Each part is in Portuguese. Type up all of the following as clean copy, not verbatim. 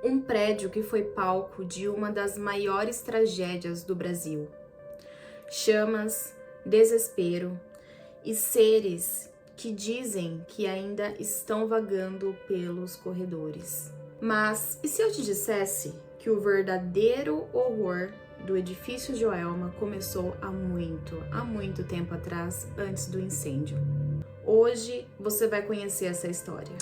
Um prédio que foi palco de uma das maiores tragédias do Brasil. Chamas, desespero e seres que dizem que ainda estão vagando pelos corredores. Mas e se eu te dissesse que o verdadeiro horror do edifício Joelma começou há muito tempo atrás, antes do incêndio? Hoje você vai conhecer essa história.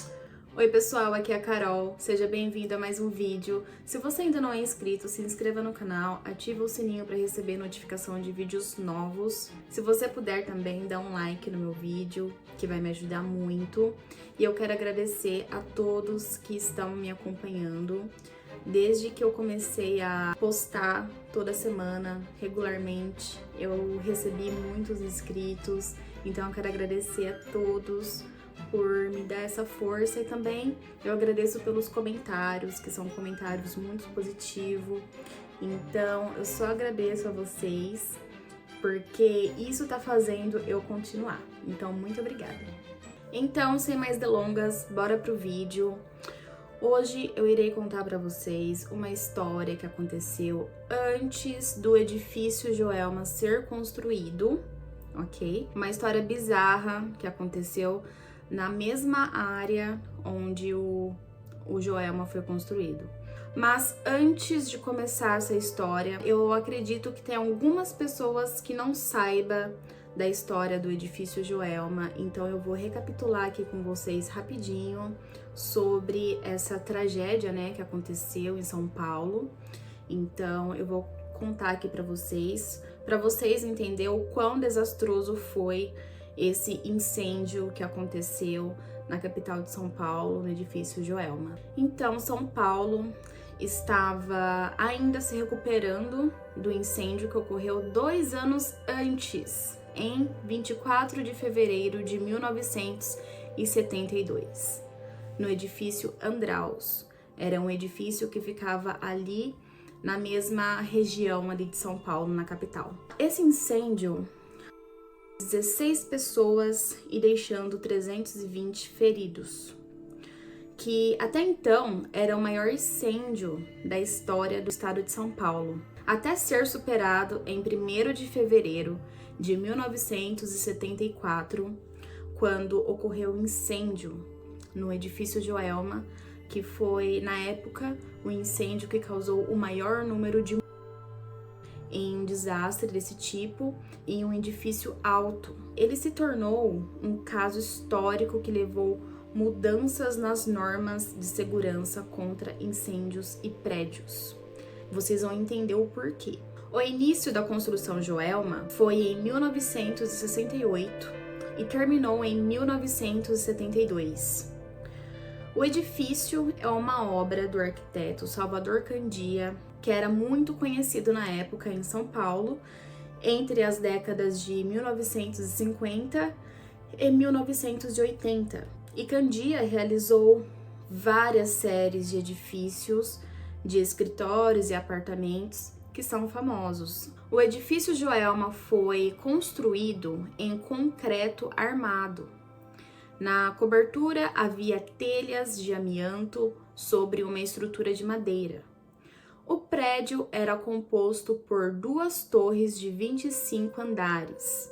Oi pessoal, aqui é a Carol, seja bem-vindo a mais um vídeo. Se você ainda não é inscrito, se inscreva no canal, ative o sininho para receber notificação de vídeos novos. Se você puder também, dá um like no meu vídeo, que vai me ajudar muito. E eu quero agradecer a todos que estão me acompanhando. Desde que eu comecei a postar toda semana, regularmente, eu recebi muitos inscritos, então eu quero agradecer a todos por me dar essa força e também eu agradeço pelos comentários, que são comentários muito positivos. Então eu só agradeço a vocês, porque isso tá fazendo eu continuar. Então muito obrigada. Então, sem mais delongas, bora pro vídeo. Hoje eu irei contar para vocês uma história que aconteceu antes do edifício Joelma ser construído, ok? Uma história bizarra que aconteceu na mesma área onde o Joelma foi construído. Mas antes de começar essa história, eu acredito que tem algumas pessoas que não saibam da história do edifício Joelma, então eu vou recapitular aqui com vocês rapidinho sobre essa tragédia, né, que aconteceu em São Paulo. Então eu vou contar aqui para vocês entenderem o quão desastroso foi esse incêndio que aconteceu na capital de São Paulo, no edifício Joelma. Então, São Paulo estava ainda se recuperando do incêndio que ocorreu 2 anos antes, em 24 de fevereiro de 1972, no edifício Andraus. Era um edifício que ficava ali na mesma região ali de São Paulo, na capital. Esse incêndio, 16 pessoas e deixando 320 feridos, que até então era o maior incêndio da história do estado de São Paulo, até ser superado em 1º de fevereiro de 1974, quando ocorreu um incêndio no edifício Joelma, que foi, na época, o incêndio que causou o maior número de em um desastre desse tipo, em um edifício alto. Ele se tornou um caso histórico que levou mudanças nas normas de segurança contra incêndios e prédios. Vocês vão entender o porquê. O início da construção Joelma foi em 1968 e terminou em 1972. O edifício é uma obra do arquiteto Salvador Candia, que era muito conhecido na época em São Paulo, entre as décadas de 1950 e 1980. E Candia realizou várias séries de edifícios, de escritórios e apartamentos que são famosos. O edifício Joelma foi construído em concreto armado. Na cobertura havia telhas de amianto sobre uma estrutura de madeira. O prédio era composto por 2 torres de 25 andares,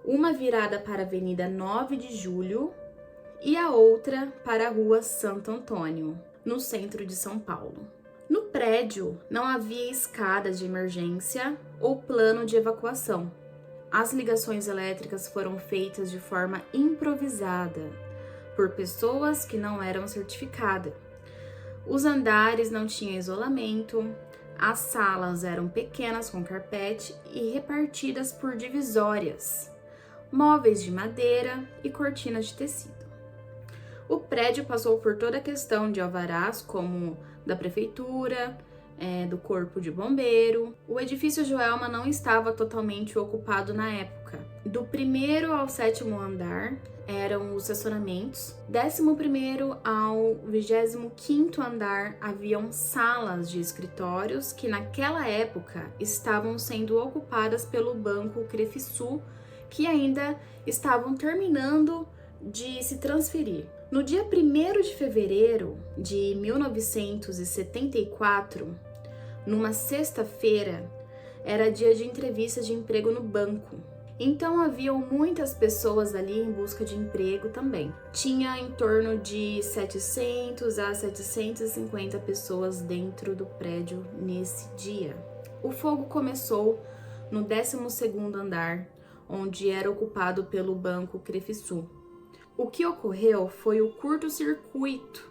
uma virada para a Avenida 9 de Julho e a outra para a Rua Santo Antônio, no centro de São Paulo. No prédio não havia escadas de emergência ou plano de evacuação. As ligações elétricas foram feitas de forma improvisada por pessoas que não eram certificadas. Os andares não tinham isolamento, as salas eram pequenas com carpete e repartidas por divisórias, móveis de madeira e cortinas de tecido. O prédio passou por toda a questão de alvarás, como da prefeitura, do corpo de bombeiro. O edifício Joelma não estava totalmente ocupado na época. Do 1º ao 7º andar eram os estacionamentos. 11º ao 25º andar haviam salas de escritórios que naquela época estavam sendo ocupadas pelo Banco Crefisul, que ainda estavam terminando de se transferir. No dia 1º de fevereiro de 1974, numa sexta-feira, era dia de entrevista de emprego no banco. Então haviam muitas pessoas ali em busca de emprego também. Tinha em torno de 700 a 750 pessoas dentro do prédio nesse dia. O fogo começou no 12º andar, onde era ocupado pelo Banco Crefisul. O que ocorreu foi o curto-circuito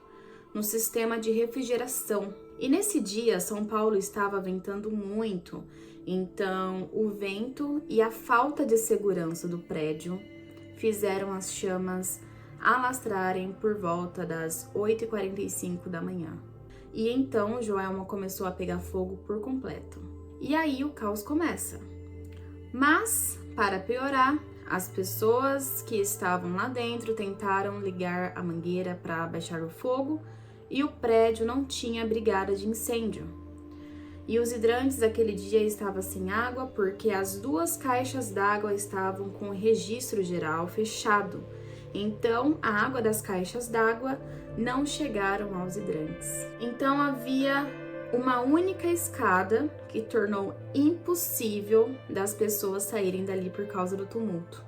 no sistema de refrigeração. E nesse dia, São Paulo estava ventando muito, então o vento e a falta de segurança do prédio fizeram as chamas alastrarem por volta das 8h45 da manhã. E então Joelma começou a pegar fogo por completo. E aí o caos começa. Mas, para piorar, as pessoas que estavam lá dentro tentaram ligar a mangueira para abaixar o fogo e o prédio não tinha brigada de incêndio. E os hidrantes daquele dia estavam sem água porque as 2 caixas d'água estavam com o registro geral fechado. Então, a água das caixas d'água não chegaram aos hidrantes. Então, havia uma única escada que tornou impossível das pessoas saírem dali por causa do tumulto.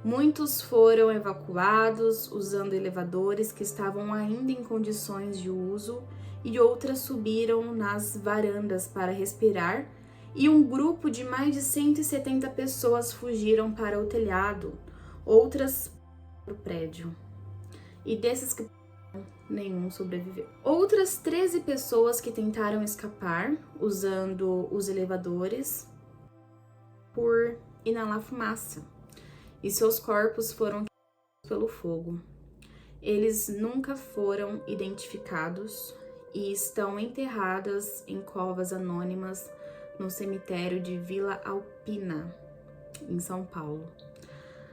Muitos foram evacuados usando elevadores que estavam ainda em condições de uso e outras subiram nas varandas para respirar, e um grupo de mais de 170 pessoas fugiram para o telhado, outras para o prédio. E desses que nenhum sobreviveu. Outras 13 pessoas que tentaram escapar usando os elevadores por inalar fumaça, e seus corpos foram queimados pelo fogo. Eles nunca foram identificados e estão enterradas em covas anônimas no cemitério de Vila Alpina, em São Paulo.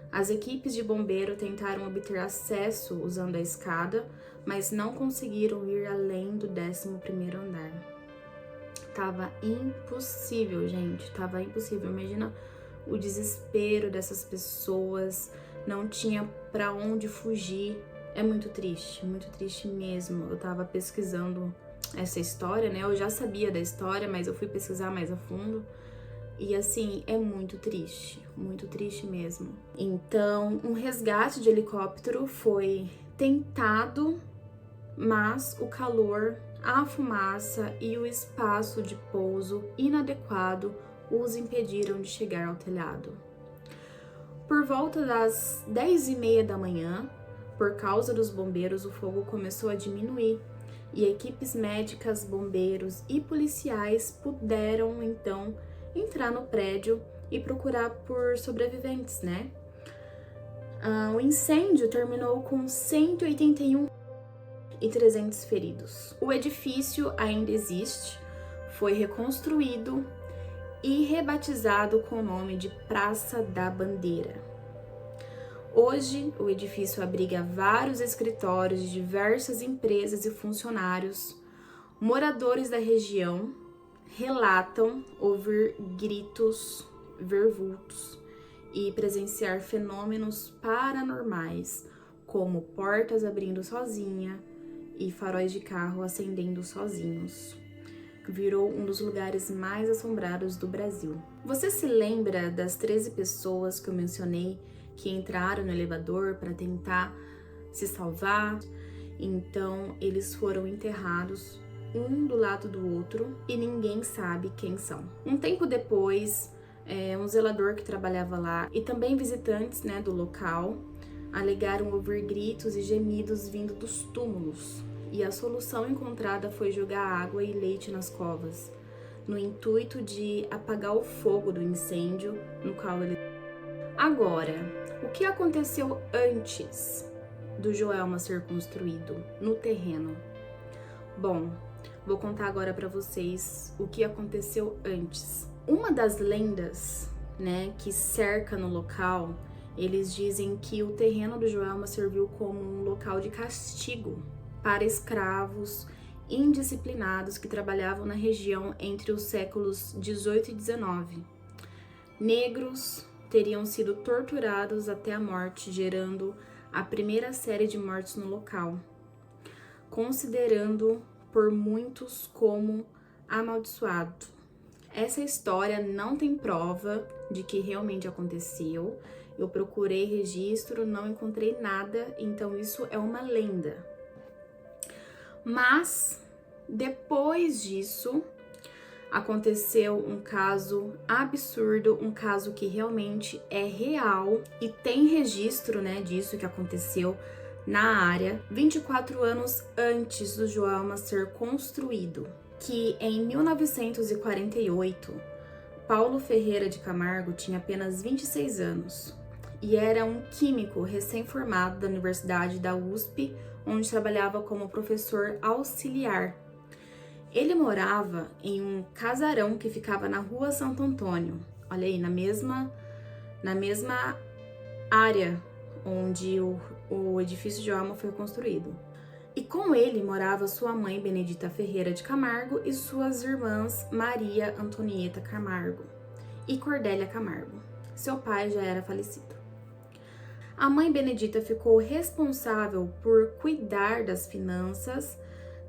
As equipes de bombeiro tentaram obter acesso usando a escada, mas não conseguiram ir além do 11º andar. Tava impossível, gente, tava impossível. Imagina o desespero dessas pessoas, não tinha para onde fugir. É muito triste mesmo. Eu tava pesquisando essa história, né? Eu já sabia da história, mas eu fui pesquisar mais a fundo. E assim, é muito triste mesmo. Então, um resgate de helicóptero foi tentado, mas o calor, a fumaça e o espaço de pouso inadequado os impediram de chegar ao telhado. Por volta das 10h30 da manhã, por causa dos bombeiros, o fogo começou a diminuir e equipes médicas, bombeiros e policiais puderam então entrar no prédio e procurar por sobreviventes, né? O incêndio terminou com 181 e 300 feridos. O edifício ainda existe, foi reconstruído e rebatizado com o nome de Praça da Bandeira. Hoje, o edifício abriga vários escritórios de diversas empresas e funcionários. Moradores da região relatam ouvir gritos, ver vultos e presenciar fenômenos paranormais, como portas abrindo sozinha e faróis de carro acendendo sozinhos. Virou um dos lugares mais assombrados do Brasil. Você se lembra das 13 pessoas que eu mencionei que entraram no elevador para tentar se salvar? Então, eles foram enterrados um do lado do outro e ninguém sabe quem são. Um tempo depois, um zelador que trabalhava lá e também visitantes, né, do local alegaram ouvir gritos e gemidos vindo dos túmulos. E a solução encontrada foi jogar água e leite nas covas, no intuito de apagar o fogo do incêndio no qual ele... Agora, o que aconteceu antes do Joelma ser construído no terreno? Bom, vou contar agora para vocês o que aconteceu antes. Uma das lendas, né, que cerca no local, eles dizem que o terreno do Joelma serviu como um local de castigo para escravos indisciplinados que trabalhavam na região entre os séculos 18 e 19. Negros teriam sido torturados até a morte, gerando a primeira série de mortes no local, considerando por muitos como amaldiçoado. Essa história não tem prova de que realmente aconteceu. Eu procurei registro, não encontrei nada, então isso é uma lenda. Mas depois disso, aconteceu um caso absurdo, um caso que realmente é real e tem registro, né, disso que aconteceu na área 24 anos antes do Joelma ser construído, que em 1948, Paulo Ferreira de Camargo tinha apenas 26 anos e era um químico recém-formado da Universidade da USP, onde trabalhava como professor auxiliar. Ele morava em um casarão que ficava na Rua Santo Antônio, olha aí, na mesma área onde o edifício de Joelma foi construído. E com ele morava sua mãe Benedita Ferreira de Camargo e suas irmãs Maria Antonieta Camargo e Cordélia Camargo. Seu pai já era falecido. A mãe Benedita ficou responsável por cuidar das finanças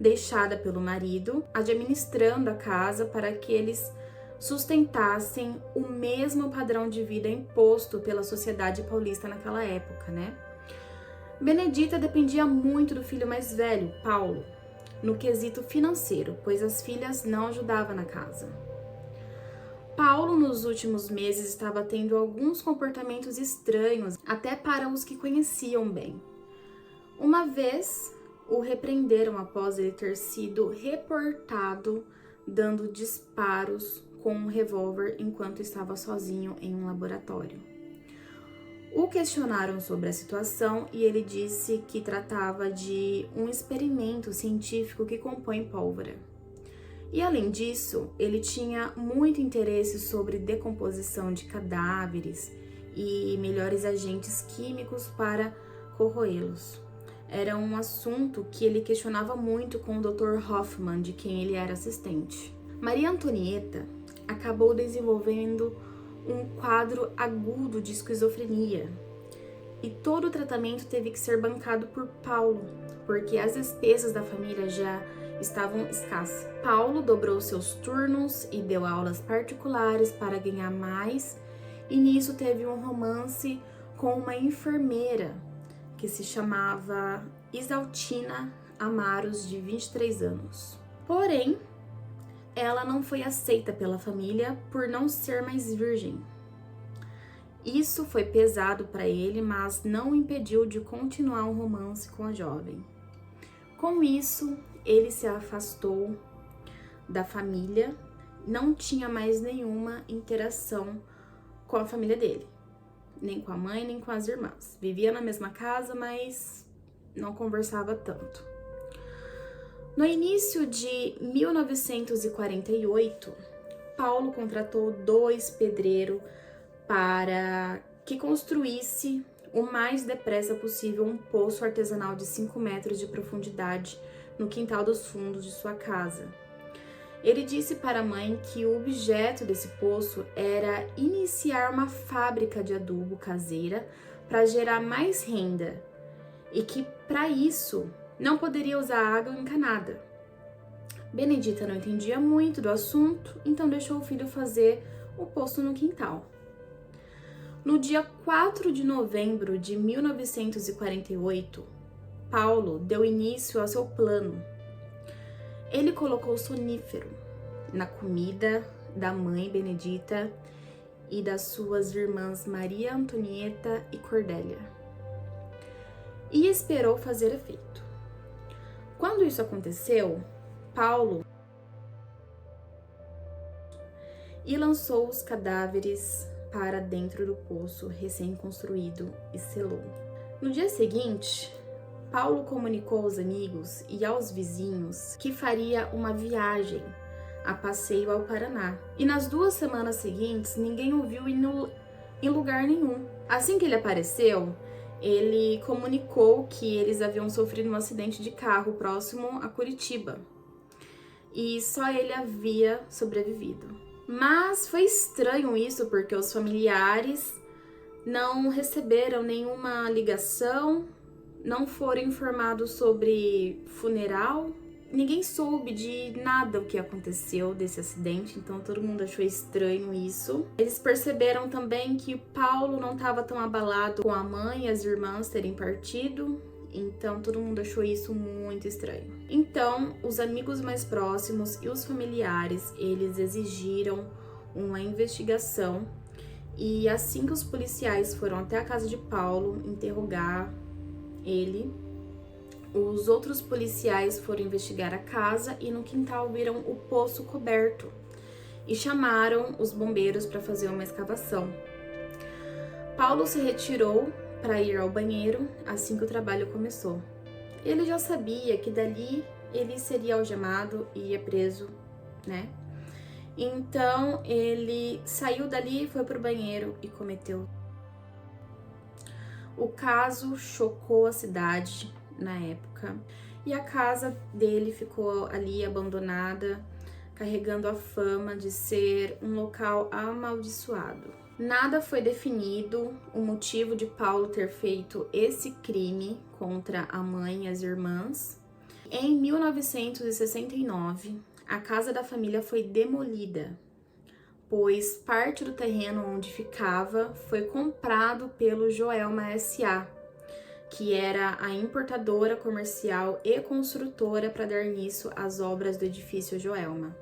deixada pelo marido, administrando a casa para que eles sustentassem o mesmo padrão de vida imposto pela sociedade paulista naquela época, né? Benedita dependia muito do filho mais velho, Paulo, no quesito financeiro, pois as filhas não ajudavam na casa. Paulo, nos últimos meses, estava tendo alguns comportamentos estranhos, até para os que conheciam bem. Uma vez, o repreenderam após ele ter sido reportado dando disparos com um revólver enquanto estava sozinho em um laboratório. O questionaram sobre a situação e ele disse que tratava de um experimento científico que compõe pólvora. E além disso, ele tinha muito interesse sobre decomposição de cadáveres e melhores agentes químicos para corroê-los. Era um assunto que ele questionava muito com o Dr. Hoffman, de quem ele era assistente. Maria Antonieta acabou desenvolvendo um quadro agudo de esquizofrenia e todo o tratamento teve que ser bancado por Paulo, porque as despesas da família já estavam escassas. Paulo dobrou seus turnos e deu aulas particulares para ganhar mais, e nisso teve um romance com uma enfermeira que se chamava Isaltina Amaros, de 23 anos. Porém, ela não foi aceita pela família por não ser mais virgem. Isso foi pesado para ele, mas não o impediu de continuar um romance com a jovem. Com isso, ele se afastou da família, não tinha mais nenhuma interação com a família dele, nem com a mãe, nem com as irmãs. Vivia na mesma casa, mas não conversava tanto. No início de 1948, Paulo contratou 2 pedreiros para que construísse o mais depressa possível um poço artesanal de 5 metros de profundidade no quintal dos fundos de sua casa. Ele disse para a mãe que o objeto desse poço era iniciar uma fábrica de adubo caseira para gerar mais renda e que, para isso, não poderia usar água encanada. Benedita não entendia muito do assunto, então deixou o filho fazer o poço no quintal. No dia 4 de novembro de 1948, Paulo deu início ao seu plano. Ele colocou sonífero na comida da mãe Benedita e das suas irmãs Maria Antonieta e Cordélia, e esperou fazer efeito. Quando isso aconteceu, Paulo lançou os cadáveres para dentro do poço recém-construído e selou. No dia seguinte, Paulo comunicou aos amigos e aos vizinhos que faria uma viagem a passeio ao Paraná. E nas 2 semanas seguintes, ninguém o viu em lugar nenhum. Assim que ele apareceu, ele comunicou que eles haviam sofrido um acidente de carro próximo a Curitiba. E só ele havia sobrevivido. Mas foi estranho isso, porque os familiares não receberam nenhuma ligação, não foram informados sobre funeral. Ninguém soube de nada o que aconteceu desse acidente, então todo mundo achou estranho isso. Eles perceberam também que Paulo não estava tão abalado com a mãe e as irmãs terem partido, então todo mundo achou isso muito estranho. Então, os amigos mais próximos e os familiares, eles exigiram uma investigação, e assim que os policiais foram até a casa de Paulo interrogar ele, os outros policiais foram investigar a casa e no quintal viram o poço coberto e chamaram os bombeiros para fazer uma escavação. Paulo se retirou para ir ao banheiro assim que o trabalho começou. Ele já sabia que dali ele seria algemado e ia preso, né? Então ele saiu dali, foi pro banheiro e cometeu. O caso chocou a cidade na época e a casa dele ficou ali abandonada, carregando a fama de ser um local amaldiçoado. Nada foi definido o motivo de Paulo ter feito esse crime contra a mãe e as irmãs. Em 1969, a casa da família foi demolida, pois parte do terreno onde ficava foi comprado pelo Joelma S.A., que era a importadora comercial e construtora para dar início às obras do edifício Joelma.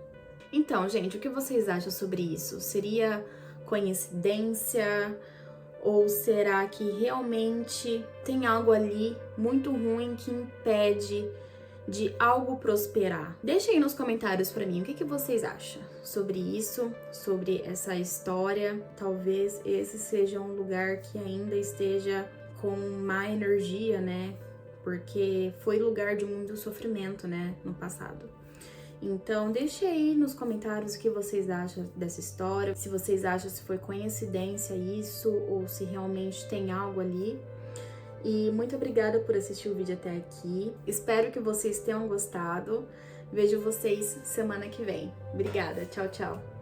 Então, gente, o que vocês acham sobre isso? Seria coincidência? Ou será que realmente tem algo ali muito ruim que impede de algo prosperar? Deixa aí nos comentários para mim o que vocês acham sobre isso, sobre essa história. Talvez esse seja um lugar que ainda esteja com má energia, né? Porque foi lugar de muito sofrimento, né, no passado. Então, deixe aí nos comentários o que vocês acham dessa história, se vocês acham se foi coincidência isso ou se realmente tem algo ali. E muito obrigada por assistir o vídeo até aqui. Espero que vocês tenham gostado. Vejo vocês semana que vem. Obrigada, tchau, tchau.